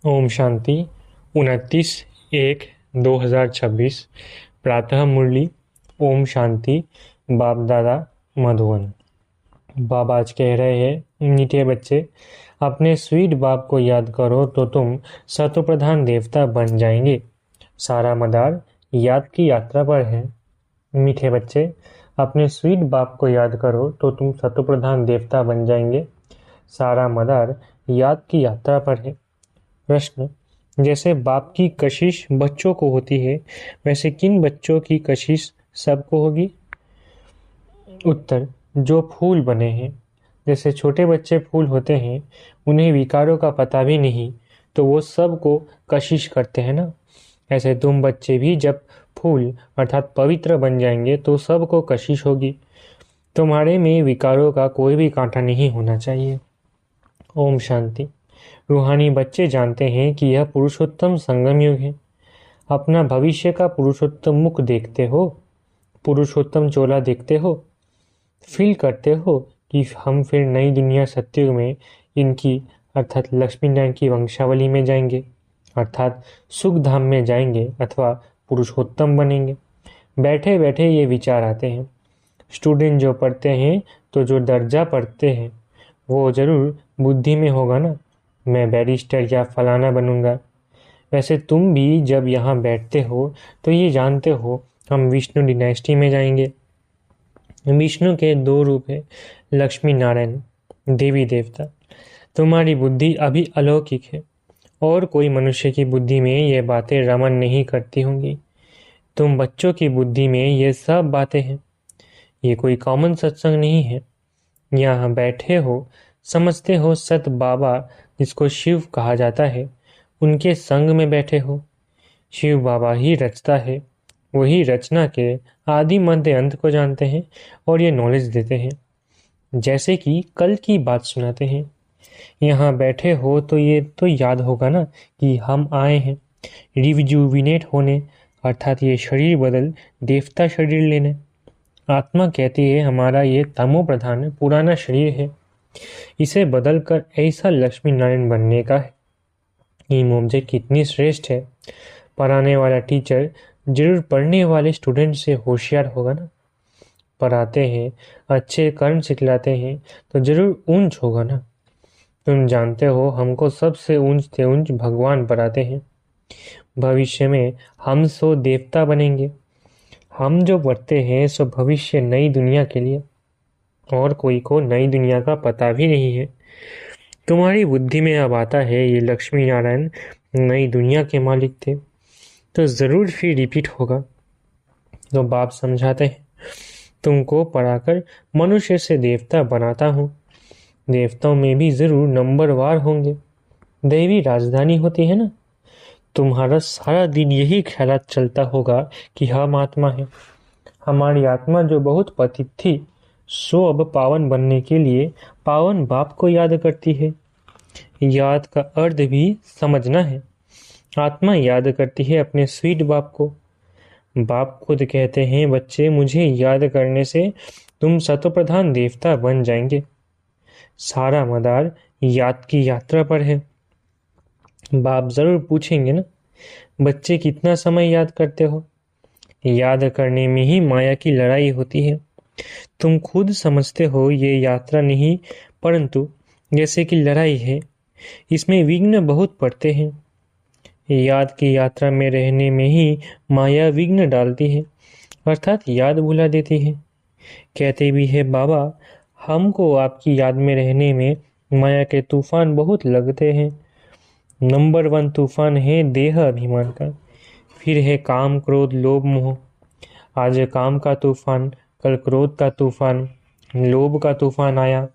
ओम शांति। 29/1/2026 प्रातः मुरली। ओम शांति। बाप दादा मधुबन। बाबा आज कह रहे हैं, मीठे बच्चे, अपने स्वीट बाप को याद करो तो तुम सतोप्रधान देवता बन जाएंगे। सारा मदार याद की यात्रा पर है। मीठे बच्चे, अपने स्वीट बाप को याद करो तो तुम सतोप्रधान देवता बन जाएंगे। सारा मदार याद की यात्रा पर है। प्रश्न: जैसे बाप की कशिश बच्चों को होती है, वैसे किन बच्चों की कशिश सबको होगी? उत्तर: जो फूल बने हैं। जैसे छोटे बच्चे फूल होते हैं, उन्हें विकारों का पता भी नहीं, तो वो सबको कशिश करते हैं ना। ऐसे तुम बच्चे भी जब फूल अर्थात पवित्र बन जाएंगे तो सबको कशिश होगी। तुम्हारे में विकारों का कोई भी कांटा नहीं होना चाहिए। ओम शांति। रूहानी बच्चे जानते हैं कि यह पुरुषोत्तम संगम युग है। अपना भविष्य का पुरुषोत्तम मुख देखते हो, पुरुषोत्तम चोला देखते हो, फील करते हो कि हम फिर नई दुनिया सत्युग में इनकी अर्थात लक्ष्मी नारायण की वंशावली में जाएंगे, अर्थात सुख धाम में जाएंगे अथवा पुरुषोत्तम बनेंगे। बैठे बैठे ये विचार आते हैं। स्टूडेंट जो पढ़ते हैं तो जो दर्जा पढ़ते हैं वो जरूर बुद्धि में होगा ना, मैं बैरिस्टर या फलाना बनूंगा। वैसे तुम भी जब यहाँ बैठते हो तो ये जानते हो हम विष्णु डिनाइस्टी में जाएंगे। विष्णु के दो रूप है, लक्ष्मी नारायण, देवी देवता। तुम्हारी बुद्धि अभी अलौकिक है और कोई मनुष्य की बुद्धि में ये बातें रमन नहीं करती होंगी। तुम बच्चों की बुद्धि में ये सब बातें हैं। ये कोई कॉमन सत्संग नहीं है। यहाँ बैठे हो, समझते हो सत बाबा जिसको शिव कहा जाता है, उनके संग में बैठे हो। शिव बाबा ही रचता है, वही रचना के आदि मध्य अंत को जानते हैं और ये नॉलेज देते हैं, जैसे कि कल की बात सुनाते हैं। यहाँ बैठे हो तो ये तो याद होगा ना कि हम आए हैं रिविजुविनेट होने, अर्थात ये शरीर बदल देवता शरीर लेने। आत्मा कहती है हमारा ये तमो प्रधान पुराना शरीर है, इसे बदलकर ऐसा लक्ष्मी नारायण बनने का है। ये मुझे कितनी श्रेष्ठ है। पढ़ाने वाला टीचर जरूर पढ़ने वाले स्टूडेंट से होशियार होगा ना। पढ़ाते हैं, अच्छे कर्म सिखलाते हैं तो जरूर ऊंच होगा ना। तुम जानते हो हमको सबसे ऊंच से ऊंच भगवान पढ़ाते हैं। भविष्य में हम सो देवता बनेंगे। हम जो पढ़ते हैं सो भविष्य नई दुनिया के लिए, और कोई को नई दुनिया का पता भी नहीं है। तुम्हारी बुद्धि में अब आता है ये लक्ष्मी नारायण नई दुनिया के मालिक थे, तो जरूर फिर रिपीट होगा। तो बाप समझाते हैं, तुमको पढ़ाकर मनुष्य से देवता बनाता हूँ। देवताओं में भी जरूर नंबरवार होंगे। दैवी राजधानी होती है ना। तुम्हारा सारा दिन यही ख्यालात चलता होगा कि हम आत्मा है। हमारी आत्मा जो बहुत पतित थी, सो अब पावन बनने के लिए पावन बाप को याद करती है। याद का अर्थ भी समझना है। आत्मा याद करती है अपने स्वीट बाप को। बाप खुद कहते हैं, बच्चे मुझे याद करने से तुम सतोप्रधान देवता बन जाएंगे। सारा मदार याद की यात्रा पर है। बाप जरूर पूछेंगे ना, बच्चे कितना समय याद करते हो? याद करने में ही माया की लड़ाई होती है। तुम खुद समझते हो ये यात्रा नहीं परंतु जैसे कि लड़ाई है। इसमें विघ्न बहुत पड़ते हैं। याद की यात्रा में रहने में ही माया विघ्न डालती है, अर्थात याद भुला देती है। कहते भी है बाबा, हमको आपकी याद में रहने में माया के तूफान बहुत लगते हैं। नंबर 1 तूफान है देह अभिमान का, फिर है काम क्रोध लोभ मोह। आज काम का तूफान, कल क्रोध का तूफान, लोभ का तूफान आया।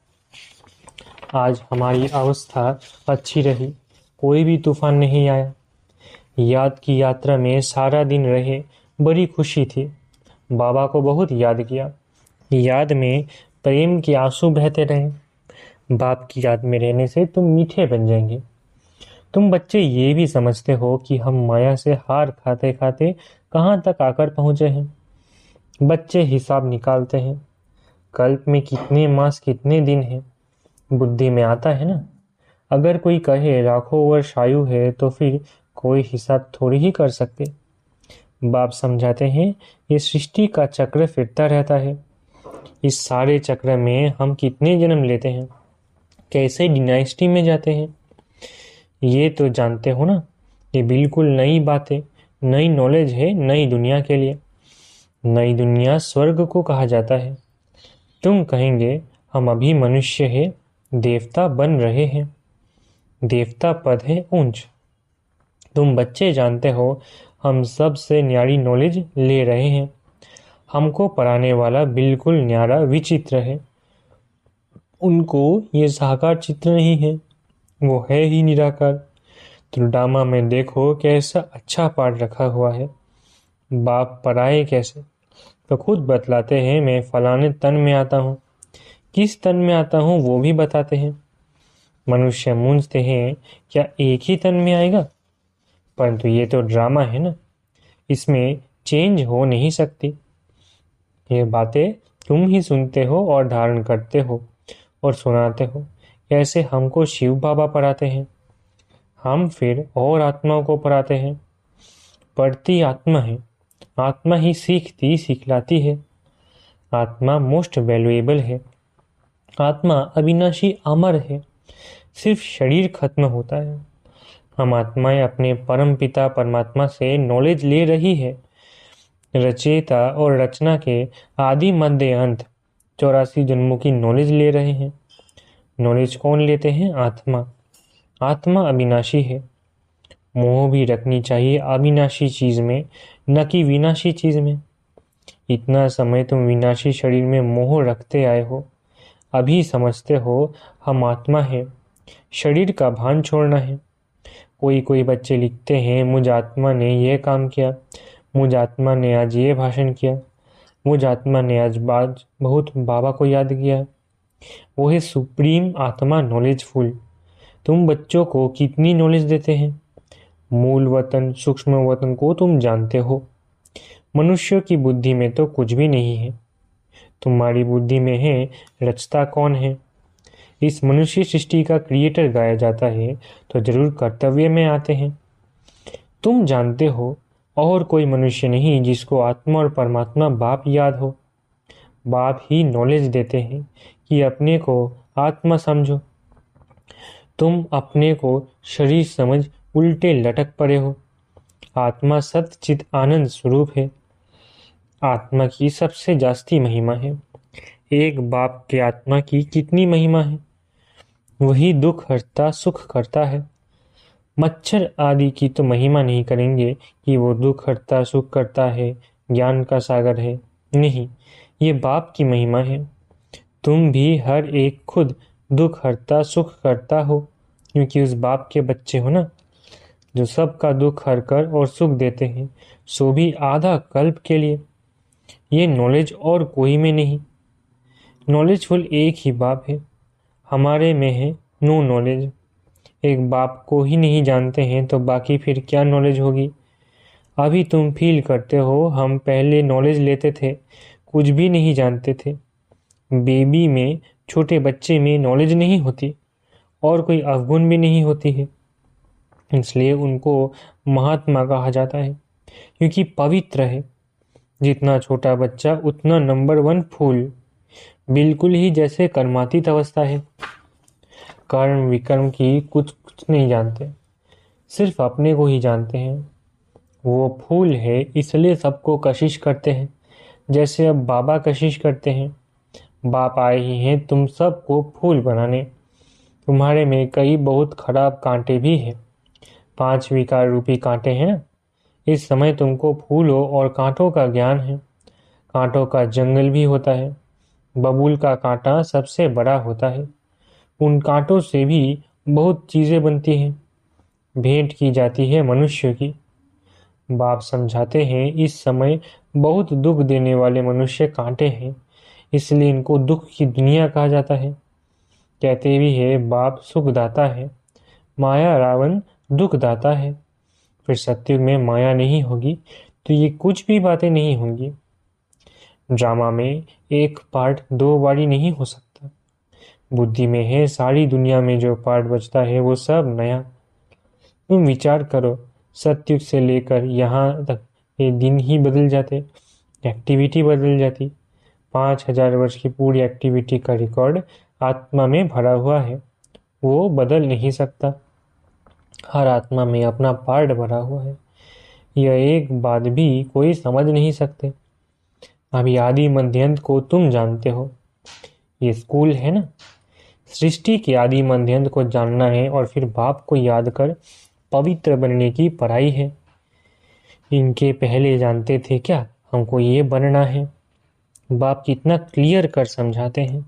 आज हमारी अवस्था अच्छी रही, कोई भी तूफान नहीं आया। याद की यात्रा में सारा दिन रहे, बड़ी खुशी थी। बाबा को बहुत याद किया। याद में प्रेम के आंसू बहते रहे। बाप की याद में रहने से तुम मीठे बन जाएंगे। तुम बच्चे ये भी समझते हो कि हम माया से हार खाते खाते कहाँ तक आकर पहुंचे हैं। बच्चे हिसाब निकालते हैं, कल्प में कितने मास कितने दिन हैं। बुद्धि में आता है ना। अगर कोई कहे लाखों वर्ष आयु है तो फिर कोई हिसाब थोड़ी ही कर सकते। बाप समझाते हैं ये सृष्टि का चक्र फिरता रहता है। इस सारे चक्र में हम कितने जन्म लेते हैं, कैसे डिनाइस्टी में जाते हैं, ये तो जानते हो ना। ये बिल्कुल नई बातें, नई नॉलेज है नई दुनिया के लिए। नई दुनिया स्वर्ग को कहा जाता है। तुम कहेंगे हम अभी मनुष्य है, देवता बन रहे हैं। देवता पद है ऊंच। तुम बच्चे जानते हो हम सबसे न्यारी नॉलेज ले रहे हैं। हमको पढ़ाने वाला बिल्कुल न्यारा विचित्र है। उनको ये साकार चित्र नहीं है, वो है ही निराकार। तो ड्रामा में देखो कैसा अच्छा पाठ रखा हुआ है। बाप पढ़ाए कैसे, तो खुद बतलाते हैं मैं फलाने तन में आता हूँ। किस तन में आता हूँ वो भी बताते हैं। मनुष्य मूंझते हैं क्या एक ही तन में आएगा, परंतु ये तो ड्रामा है ना, इसमें चेंज हो नहीं सकती। ये बातें तुम ही सुनते हो और धारण करते हो और सुनाते हो। ऐसे हमको शिव बाबा पढ़ाते हैं, हम फिर और आत्माओं को पढ़ाते हैं। पढ़ती आत्मा है, आत्मा ही सीखती सिखलाती है। आत्मा मोस्ट वैल्यूएबल है। आत्मा अविनाशी अमर है। सिर्फ शरीर खत्म होता है। हम आत्माएं अपने परम पिता परमात्मा से नॉलेज ले रही है। रचयिता और रचना के आदि मध्य अंत 84 जन्मों की नॉलेज ले रहे हैं। नॉलेज कौन लेते हैं? आत्मा। आत्मा अविनाशी है। मोह भी रखनी चाहिए अविनाशी चीज में, न कि विनाशी चीज में। इतना समय तुम विनाशी शरीर में मोह रखते आए हो, अभी समझते हो हम आत्मा है, शरीर का भान छोड़ना है। कोई कोई बच्चे लिखते हैं मुझ आत्मा ने यह काम किया, मुझ आत्मा ने आज ये भाषण किया, मुझ आत्मा ने आज बाज बहुत बाबा को याद किया। वो है सुप्रीम आत्मा नॉलेजफुल। तुम बच्चों को कितनी नॉलेज देते हैं? मूल वतन सूक्ष्म वतन को तुम जानते हो। मनुष्य की बुद्धि में तो कुछ भी नहीं है। तुम्हारी बुद्धि में है रचता कौन है। इस मनुष्य सृष्टि का क्रिएटर गाया जाता है तो जरूर कर्तव्य में आते हैं। तुम जानते हो और कोई मनुष्य नहीं जिसको आत्मा और परमात्मा बाप याद हो। बाप ही नॉलेज देते हैं कि अपने को आत्मा समझो। तुम अपने को शरीर समझ उल्टे लटक पड़े हो। आत्मा सतचित आनंद स्वरूप है। आत्मा की सबसे जास्ती महिमा है। एक बाप के आत्मा की कितनी महिमा है। वही दुख हरता सुख करता है। मच्छर आदि की तो महिमा नहीं करेंगे कि वो दुख हरता सुख करता है, ज्ञान का सागर है। नहीं, ये बाप की महिमा है। तुम भी हर एक खुद दुख हरता सुख करता हो, क्योंकि उस बाप के बच्चे हो ना, जो सबका दुख हरकर और सुख देते हैं, सो भी आधा कल्प के लिए। ये नॉलेज और कोई में नहीं। नॉलेजफुल एक ही बाप है, हमारे में है नो नॉलेज। एक बाप को ही नहीं जानते हैं तो बाकी फिर क्या नॉलेज होगी। अभी तुम फील करते हो हम पहले नॉलेज लेते थे, कुछ भी नहीं जानते थे। बेबी में, छोटे बच्चे में नॉलेज नहीं होती और कोई अवगुण भी नहीं होती है, इसलिए उनको महात्मा कहा जाता है, क्योंकि पवित्र है। जितना छोटा बच्चा उतना नंबर 1 फूल, बिल्कुल ही जैसे कर्मातीत अवस्था है। कर्म विकर्म की कुछ कुछ नहीं जानते, सिर्फ अपने को ही जानते हैं। वो फूल है इसलिए सबको कशिश करते हैं, जैसे अब बाबा कशिश करते हैं। बाप आए ही हैं तुम सबको फूल बनाने। तुम्हारे में कई बहुत खराब कांटे भी हैं, 5 विकार रूपी कांटे हैं ना। इस समय तुमको फूलों और कांटों का ज्ञान है। कांटों का जंगल भी होता है। बबूल का कांटा सबसे बड़ा होता है। उन कांटों से भी बहुत चीजें बनती हैं, भेंट की जाती है मनुष्य की। बाप समझाते हैं इस समय बहुत दुख देने वाले मनुष्य कांटे हैं, इसलिए इनको दुख की दुनिया कहा जाता है। कहते भी है बाप सुखदाता है, माया रावण दुखदाता है। फिर सत्युग में माया नहीं होगी तो ये कुछ भी बातें नहीं होंगी। ड्रामा में एक पार्ट 2 बारी नहीं हो सकता। बुद्धि में है सारी दुनिया में जो पार्ट बचता है वो सब नया। तुम विचार करो, सतयुग से लेकर यहाँ तक ये दिन ही बदल जाते, एक्टिविटी बदल जाती। 5,000 वर्ष की पूरी एक्टिविटी का रिकॉर्ड आत्मा में भरा हुआ है, वो बदल नहीं सकता। हर आत्मा में अपना पार्ट भरा हुआ है, यह एक बात भी कोई समझ नहीं सकते। अभी आदि मध्यांत को तुम जानते हो, ये स्कूल है ना। सृष्टि के आदि मध्यांत को जानना है और फिर बाप को याद कर पवित्र बनने की पढ़ाई है। इनके पहले जानते थे क्या हमको ये बनना है? बाप कितना क्लियर कर समझाते हैं।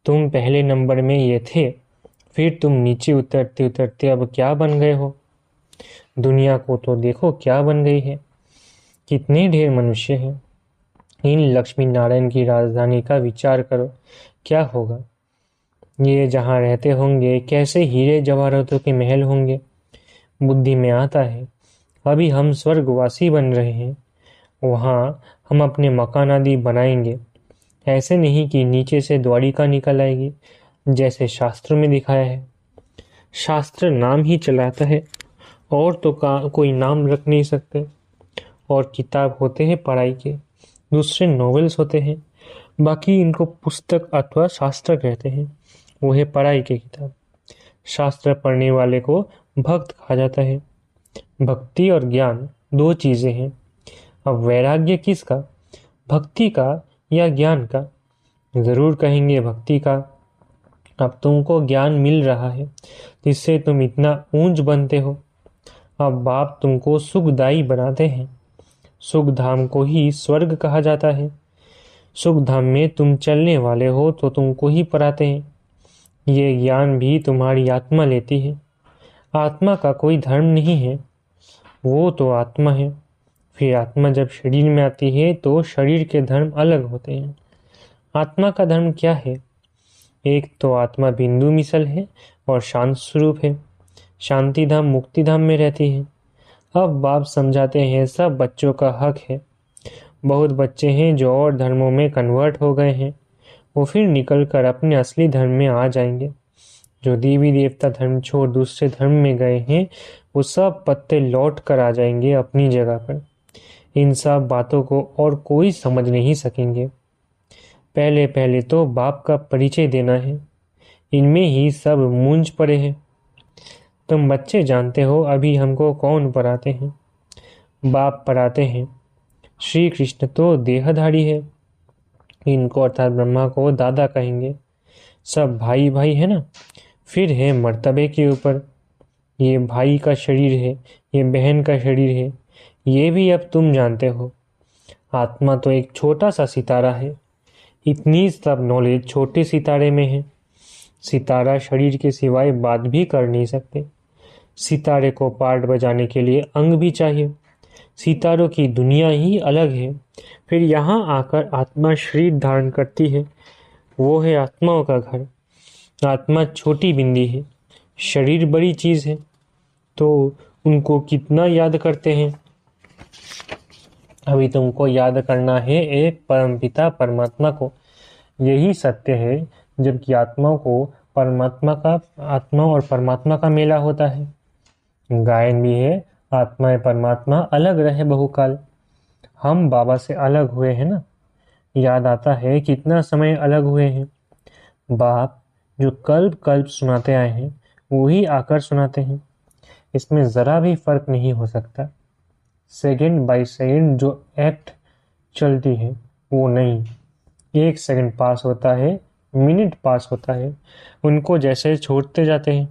तुम पहले नंबर में ये थे, फिर तुम नीचे उतरते उतरते अब क्या बन गए हो? दुनिया को तो देखो क्या बन गई है, कितने ढेर मनुष्य हैं। इन लक्ष्मी नारायण की राजधानी का विचार करो, क्या होगा? ये जहाँ रहते होंगे कैसे हीरे जवाहरातों के महल होंगे। बुद्धि में आता है अभी हम स्वर्गवासी बन रहे हैं, वहाँ हम अपने मकान आदि बनाएंगे। ऐसे नहीं कि नीचे से द्वारिका निकल आएगी जैसे शास्त्र में दिखाया है। शास्त्र नाम ही चलाता है और तो कोई नाम रख नहीं सकते। और किताब होते हैं पढ़ाई के, दूसरे नॉवेल्स होते हैं, बाकी इनको पुस्तक अथवा शास्त्र कहते हैं। वो है पढ़ाई की किताब। शास्त्र पढ़ने वाले को भक्त कहा जाता है। भक्ति और ज्ञान दो चीजें हैं। अब वैराग्य किसका, भक्ति का या ज्ञान का? जरूर कहेंगे भक्ति का। अब तुमको ज्ञान मिल रहा है जिससे तुम इतना ऊंच बनते हो। अब बाप तुमको सुखदायी बनाते हैं। सुख धाम को ही स्वर्ग कहा जाता है। सुख धाम में तुम चलने वाले हो तो तुमको ही पढ़ाते हैं। ये ज्ञान भी तुम्हारी आत्मा लेती है। आत्मा का कोई धर्म नहीं है, वो तो आत्मा है। फिर आत्मा जब शरीर में आती है तो शरीर के धर्म अलग होते हैं। आत्मा का धर्म क्या है? एक तो आत्मा बिंदु मिसल है और शांत स्वरूप है, शांति धाम मुक्ति धाम में रहती है। अब बाप समझाते हैं सब बच्चों का हक है। बहुत बच्चे हैं जो और धर्मों में कन्वर्ट हो गए हैं, वो फिर निकल कर अपने असली धर्म में आ जाएंगे। जो देवी देवता धर्म छोड़ दूसरे धर्म में गए हैं वो सब पत्ते लौट कर आ जाएंगे अपनी जगह पर। इन सब बातों को और कोई समझ नहीं सकेंगे। पहले पहले तो बाप का परिचय देना है, इनमें ही सब मूंझ पड़े हैं। तुम बच्चे जानते हो अभी हमको कौन पढ़ाते हैं? बाप पढ़ाते हैं। श्री कृष्ण तो देहधारी है, इनको अर्थात ब्रह्मा को दादा कहेंगे। सब भाई भाई है ना। फिर है मर्तबे के ऊपर, ये भाई का शरीर है, ये बहन का शरीर है, ये भी अब तुम जानते हो। आत्मा तो एक छोटा सा सितारा है, इतनी सब नॉलेज छोटे सितारे में है। सितारा शरीर के सिवाय बात भी कर नहीं सकते। सितारे को पार्ट बजाने के लिए अंग भी चाहिए। सितारों की दुनिया ही अलग है। फिर यहाँ आकर आत्मा शरीर धारण करती है, वो है आत्माओं का घर। आत्मा छोटी बिंदी है, शरीर बड़ी चीज है, तो उनको कितना याद करते हैं? अभी तुमको याद करना है एक परमपिता परमात्मा को। यही सत्य है। जबकि आत्माओं को आत्मा और परमात्मा का मेला होता है। गायन भी है, आत्मा परमात्मा अलग रहे बहुकाल। हम बाबा से अलग हुए हैं ना। याद आता है कितना समय अलग हुए हैं। बाप जो कल्प कल्प सुनाते आए हैं वही आकर सुनाते हैं, इसमें जरा भी फर्क नहीं हो सकता। सेकंड बाय सेकंड जो एक्ट चलती है वो नहीं। 1 सेकंड पास होता है, मिनट पास होता है, उनको जैसे छोड़ते जाते हैं,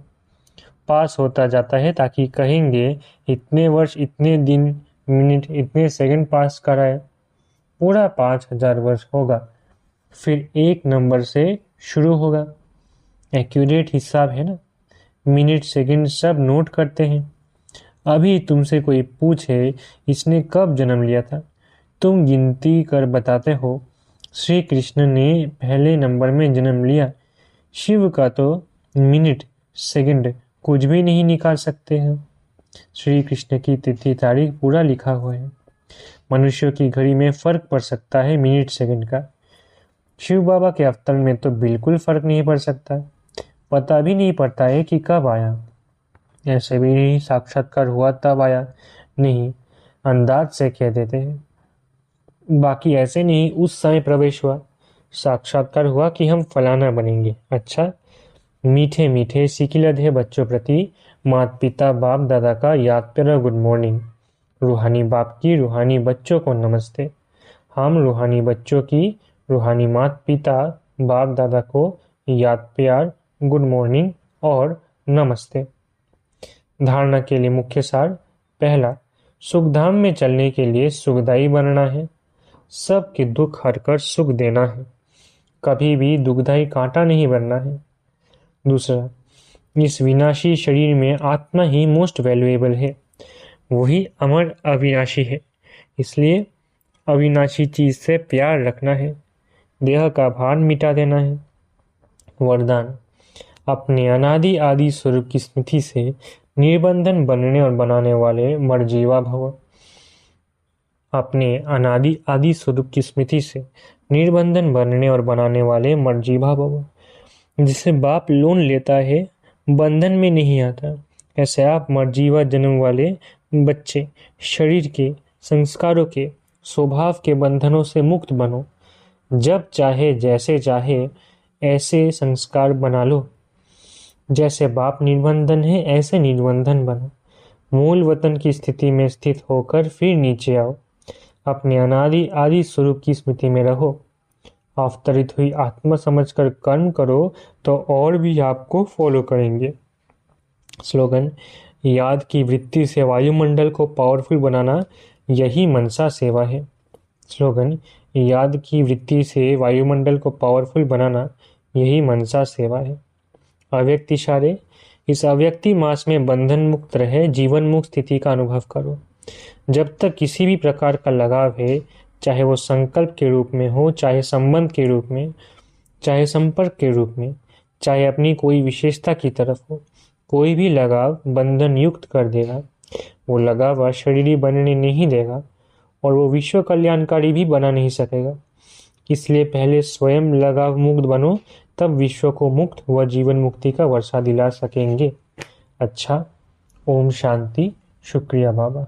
पास होता जाता है ताकि कहेंगे इतने वर्ष इतने दिन मिनट इतने सेकंड पास कराए। पूरा 5,000 वर्ष होगा, फिर एक नंबर से शुरू होगा। एक्यूरेट हिसाब है ना। मिनट सेकंड सब नोट करते हैं। अभी तुमसे कोई पूछे इसने कब जन्म लिया था, तुम गिनती कर बताते हो श्री कृष्ण ने पहले नंबर में जन्म लिया। शिव का तो मिनट सेकंड कुछ भी नहीं निकाल सकते हैं। श्री कृष्ण की तिथि तारीख पूरा लिखा हुआ है। मनुष्यों की घड़ी में फर्क पड़ सकता है मिनट सेकंड का। शिव बाबा के अवतरण में तो बिल्कुल फर्क नहीं पड़ सकता, पता भी नहीं पड़ता है कि कब आया। ऐसे भी नहीं साक्षात्कार हुआ तब आया, नहीं, अंदाज से कह देते हैं। बाकी ऐसे नहीं उस समय प्रवेश हुआ, साक्षात्कार हुआ कि हम फलाना बनेंगे। अच्छा, मीठे मीठे सिकिलधे बच्चों प्रति माता पिता बाप दादा का याद प्यारा गुड मॉर्निंग। रूहानी बाप की रूहानी बच्चों को नमस्ते। हम रूहानी बच्चों की रूहानी माता पिता बाप दादा को याद प्यार गुड मॉर्निंग और नमस्ते। धारणा के लिए मुख्य सार। पहला, सुखधाम में चलने के लिए सुखदायी बनना है, सबके दुख हरकर सुख देना है, कभी भी दुखदायी कांटा नहीं बनना है। दूसरा, इस विनाशी शरीर में आत्मा ही मोस्ट वैल्यूएबल है, वही अमर अविनाशी है, इसलिए अविनाशी चीज से प्यार रखना है, देह का भार मिटा देना है। वरदान, अपने अनादि आदि स्वरूप की स्मृति से निर्बंधन बनने और बनाने वाले मर्जीवा भव। अपने अनादि आदि स्वरूप की स्मृति से निर्बंधन बनने और बनाने वाले मर्जीवा भव। जिसे बाप लोन लेता है बंधन में नहीं आता, ऐसे आप मर्जीवा जन्म वाले बच्चे शरीर के संस्कारों के स्वभाव के बंधनों से मुक्त बनो। जब चाहे जैसे चाहे ऐसे संस्कार बना लो, जैसे बाप निर्बंधन है ऐसे निर्बंधन बनो। मूल वतन की स्थिति में स्थित होकर फिर नीचे आओ, अपने अनादि आदि स्वरूप की स्मृति में रहो। अवतरित हुई आत्मा समझकर कर्म करो तो और भी आपको फॉलो करेंगे। स्लोगन, याद की वृत्ति से वायुमंडल को पावरफुल बनाना यही मनसा सेवा है। स्लोगन, याद की वृत्ति से वायुमंडल को पावरफुल बनाना यही मनसा सेवा है। अव्यक्त इशारे, इस अव्यक्ति मास में बंधन मुक्त रहे जीवन मुक्त स्थिति का अनुभव करो। जब तक किसी भी प्रकार का लगाव है, चाहे वो संकल्प के रूप में हो, चाहे संबंध के रूप में, चाहे संपर्क के रूप में, चाहे अपनी कोई विशेषता की तरफ हो, कोई भी लगाव बंधन युक्त कर देगा। वो लगाव अशरीरी बनने नहीं देगा और वो विश्व कल्याणकारी भी बना नहीं सकेगा। इसलिए पहले स्वयं लगाव मुक्त बनो, तब विश्व को मुक्त व जीवन मुक्ति का वर्षा दिला सकेंगे। अच्छा, ओम शांति। शुक्रिया बाबा।